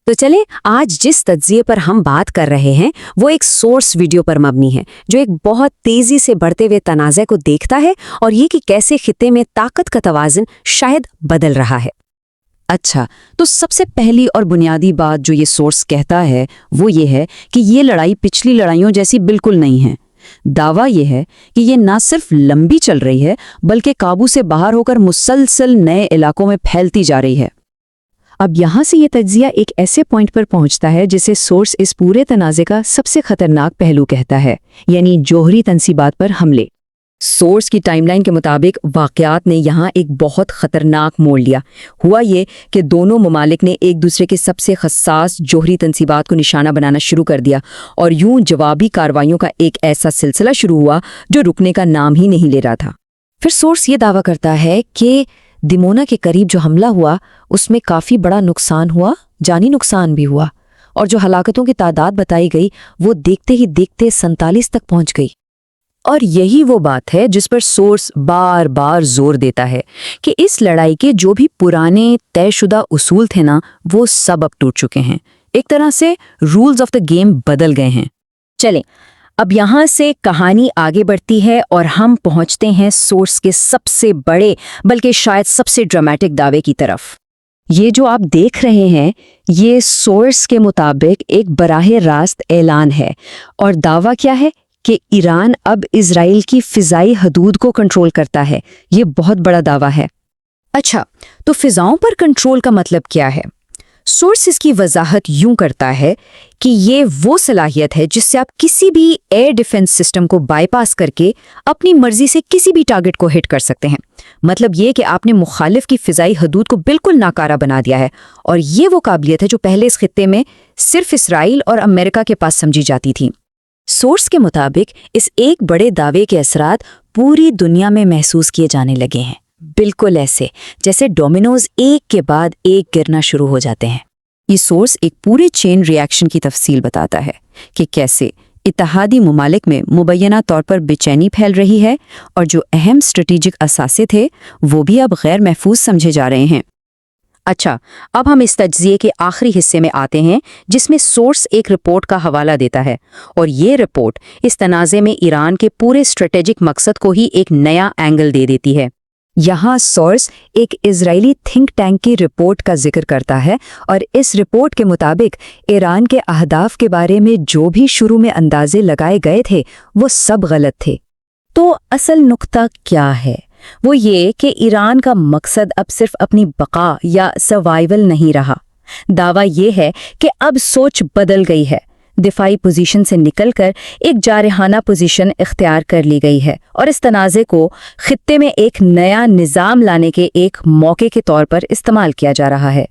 تو چلے آج جس تجزیے پر ہم بات کر رہے ہیں وہ ایک سورس ویڈیو پر مبنی ہے جو ایک بہت تیزی سے بڑھتے ہوئے تنازع کو دیکھتا ہے اور یہ کہ کیسے خطے میں طاقت کا توازن شاید بدل رہا ہے۔ اچھا، تو سب سے پہلی اور بنیادی بات جو یہ سورس کہتا ہے وہ یہ ہے کہ یہ لڑائی پچھلی لڑائیوں جیسی بالکل نہیں ہے۔ دعویٰ یہ ہے کہ یہ نہ صرف لمبی چل رہی ہے بلکہ قابو سے باہر ہو کر مسلسل نئے علاقوں میں پھیلتی جا رہی ہے۔ اب یہاں سے یہ تجزیہ ایک ایسے پوائنٹ پر پہنچتا ہے جسے سورس اس پورے تنازع کا سب سے خطرناک پہلو کہتا ہے، یعنی جوہری تنصیبات پر حملے۔ سورس کی ٹائم لائن کے مطابق واقعات نے یہاں ایک بہت خطرناک موڑ لیا۔ ہوا یہ کہ دونوں ممالک نے ایک دوسرے کے سب سے حساس جوہری تنصیبات کو نشانہ بنانا شروع کر دیا، اور یوں جوابی کارروائیوں کا ایک ایسا سلسلہ شروع ہوا جو رکنے کا نام ہی نہیں لے رہا تھا۔ پھر سورس یہ دعویٰ کرتا ہے کہ دیمونا کے قریب جو حملہ ہوا اس میں کافی بڑا نقصان ہوا، جانی نقصان بھی ہوا، اور جو ہلاکتوں کی تعداد بتائی گئی وہ دیکھتے ہی دیکھتے 47 تک پہنچ گئی۔ اور یہی وہ بات ہے جس پر سورس بار بار زور دیتا ہے کہ اس لڑائی کے جو بھی پرانے طے شدہ اصول تھے نا، وہ سب اب ٹوٹ چکے ہیں۔ ایک طرح سے رولز آف دا گیم بدل گئے ہیں۔ چلیں اب یہاں سے کہانی آگے بڑھتی ہے اور ہم پہنچتے ہیں سورس کے سب سے بڑے بلکہ شاید سب سے ڈرامیٹک دعوے کی طرف۔ یہ جو آپ دیکھ رہے ہیں یہ سورس کے مطابق ایک براہ راست اعلان ہے، اور دعویٰ کیا ہے کہ ایران اب اسرائیل کی فضائی حدود کو کنٹرول کرتا ہے۔ یہ بہت بڑا دعویٰ ہے۔ اچھا، تو فضاؤں پر کنٹرول کا مطلب کیا ہے؟ سورس اس کی وضاحت یوں کرتا ہے کہ یہ وہ صلاحیت ہے جس سے آپ کسی بھی ایئر ڈیفنس سسٹم کو بائی پاس کر کے اپنی مرضی سے کسی بھی ٹارگٹ کو ہٹ کر سکتے ہیں۔ مطلب یہ کہ آپ نے مخالف کی فضائی حدود کو بالکل ناکارہ بنا دیا ہے، اور یہ وہ قابلیت ہے جو پہلے اس خطے میں صرف اسرائیل اور امریکہ کے پاس سمجھی جاتی تھی۔ سورس کے مطابق اس ایک بڑے دعوے کے اثرات پوری دنیا میں محسوس کیے جانے لگے ہیں، بالکل ایسے جیسے ڈومینوز ایک کے بعد ایک گرنا شروع ہو جاتے ہیں۔ یہ سورس ایک پورے چین ری ایکشن کی تفصیل بتاتا ہے کہ کیسے اتحادی ممالک میں مبینہ طور پر بے چینی پھیل رہی ہے، اور جو اہم اسٹریٹجک اثاثے تھے وہ بھی اب غیر محفوظ سمجھے جا رہے ہیں۔ اچھا، اب ہم اس تجزیے کے آخری حصے میں آتے ہیں جس میں سورس ایک رپورٹ کا حوالہ دیتا ہے، اور یہ رپورٹ اس تنازع میں ایران کے پورے اسٹریٹجک مقصد کو ہی ایک نیا اینگل دے دیتی ہے۔ یہاں سورس ایک اسرائیلی تھنک ٹینک کی رپورٹ کا ذکر کرتا ہے، اور اس رپورٹ کے مطابق ایران کے اہداف کے بارے میں جو بھی شروع میں اندازے لگائے گئے تھے وہ سب غلط تھے۔ تو اصل نقطہ کیا ہے؟ وہ یہ کہ ایران کا مقصد اب صرف اپنی بقا یا سروائیول نہیں رہا۔ دعویٰ یہ ہے کہ اب سوچ بدل گئی ہے، دفاعی پوزیشن سے نکل کر ایک جارحانہ پوزیشن اختیار کر لی گئی ہے، اور اس تنازع کو خطے میں ایک نیا نظام لانے کے ایک موقع کے طور پر استعمال کیا جا رہا ہے۔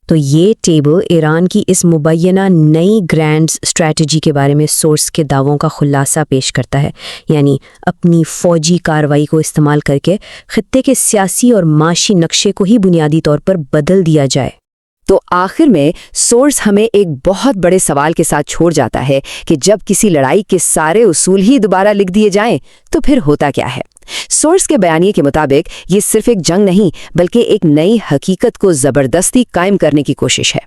تو یہ ٹیبل ایران کی اس مبینہ نئی گرینڈ اسٹریٹجی کے بارے میں سورس کے دعووں کا خلاصہ پیش کرتا ہے، یعنی اپنی فوجی کارروائی کو استعمال کر کے خطے کے سیاسی اور معاشی نقشے کو ہی بنیادی طور پر بدل دیا جائے۔ تو آخر میں سورس ہمیں ایک بہت بڑے سوال کے ساتھ چھوڑ جاتا ہے کہ جب کسی لڑائی کے سارے اصول ہی دوبارہ لکھ دیے جائیں تو پھر ہوتا کیا ہے؟ سورس کے بیانیے کے مطابق یہ صرف ایک جنگ نہیں بلکہ ایک نئی حقیقت کو زبردستی قائم کرنے کی کوشش ہے۔